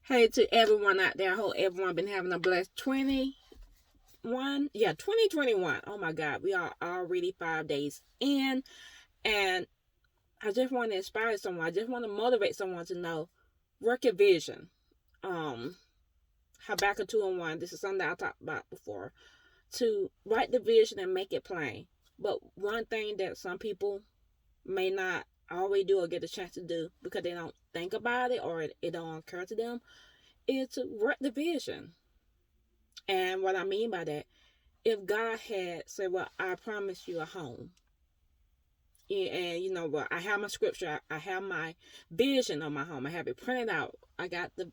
Hey to everyone out there. I hope everyone been having a blessed 2021. Oh my God, we are already 5 days in, and I just want to inspire someone. I just want to motivate someone to know, work your vision. Um, Habakkuk 2:1. This is something that I talked about before. To write the vision and make it plain. But one thing that some people may not always do or get a chance to do because they don't think about it or it don't occur to them is to work the vision. And what I mean by that, if God had said, well, I promise you a home, and you know what, I have my scripture, I have my vision of my home, I have it printed out, I got the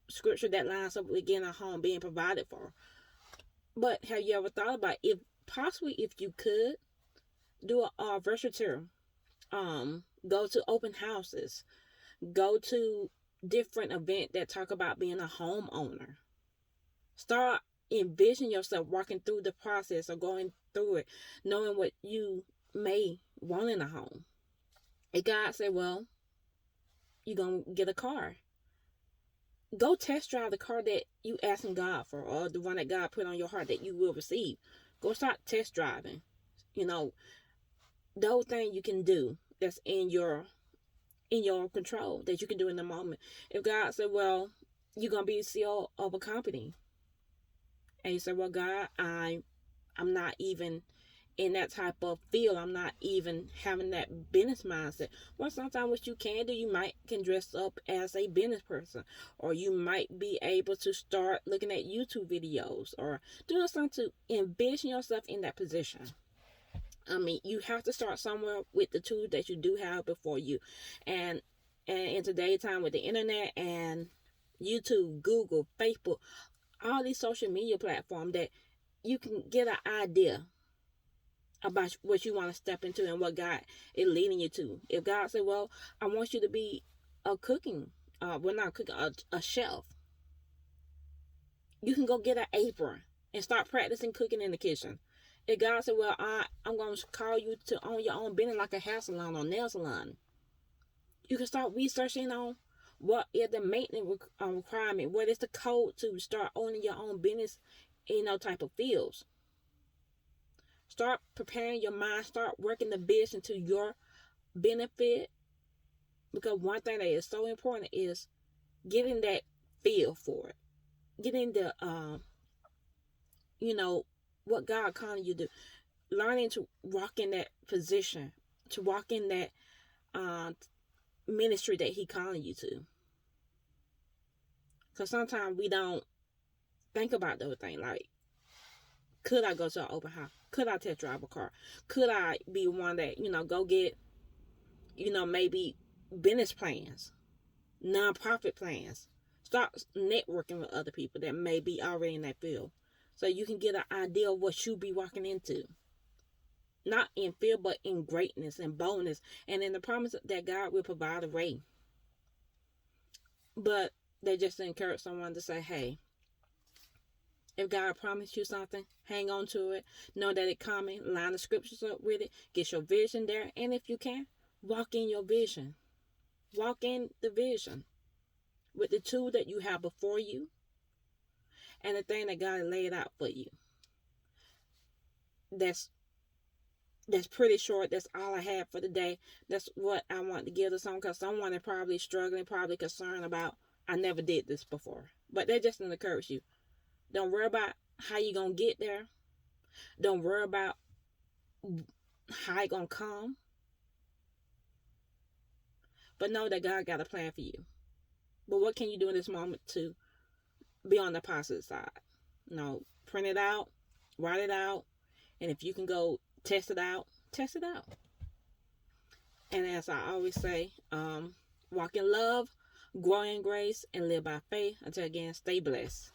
scripture that lines up with getting a home being provided for. But have you ever thought about if possibly if you could do a virtual tour, go to open houses, go to different events that talk about being a homeowner. Start envision yourself walking through the process or going through it, knowing what you may want in a home. And God said, well, you're going to get a car. Go test drive the car that you asking God for, or the one that God put on your heart that you will receive. Go start test driving. You know, those things you can do that's in your control, that you can do in the moment. If God said, well, you're going to be the CEO of a company, and you say, well, God, I'm not even in that type of field. I'm not even having that business mindset. Well, sometimes what you can do, you might can dress up as a business person, or you might be able to start looking at YouTube videos or doing something to envision yourself in that position. I mean, you have to start somewhere with the tools that you do have before you. And in today's time with the internet and YouTube, Google, Facebook, all these social media platforms, that you can get an idea about what you want to step into and what God is leading you to. If God said, well, I want you to be a cooking, well, not cooking, a chef, you can go get an apron and start practicing cooking in the kitchen. If God said, well, I'm going to call you to own your own business like a hair salon or nail salon, you can start researching on what is the maintenance requirement, what is the code to start owning your own business in those type of fields. Start preparing your mind, start working the vision to your benefit. Because one thing that is so important is getting that feel for it. Getting the what God calling you to do. Learning to walk in that position, to walk in that ministry that He calling you to. Because sometimes we don't think about those things. Like, could I go to an open house? Could I test drive a car? Could I be one that, go get, maybe business plans, nonprofit plans? Start networking with other people that may be already in that field, so you can get an idea of what you be walking into. Not in fear, but in greatness and boldness, and in the promise that God will provide a way. But they just encourage someone to say, hey, if God promised you something, hang on to it. Know that it's coming. Line the scriptures up with it. Get your vision there. And if you can, walk in your vision. Walk in the vision with the tool that you have before you and the thing that God laid out for you. That's pretty short. That's all I have for today. That's what I want to give to someone, because someone is probably struggling, probably concerned about, I never did this before. But that just to encourage you. Don't worry about how you're going to get there. Don't worry about how it's going to come. But know that God got a plan for you. But what can you do in this moment to be on the positive side? Print it out, write it out, and if you can go test it out, test it out. And as I always say, walk in love, grow in grace, and live by faith. Until again, stay blessed.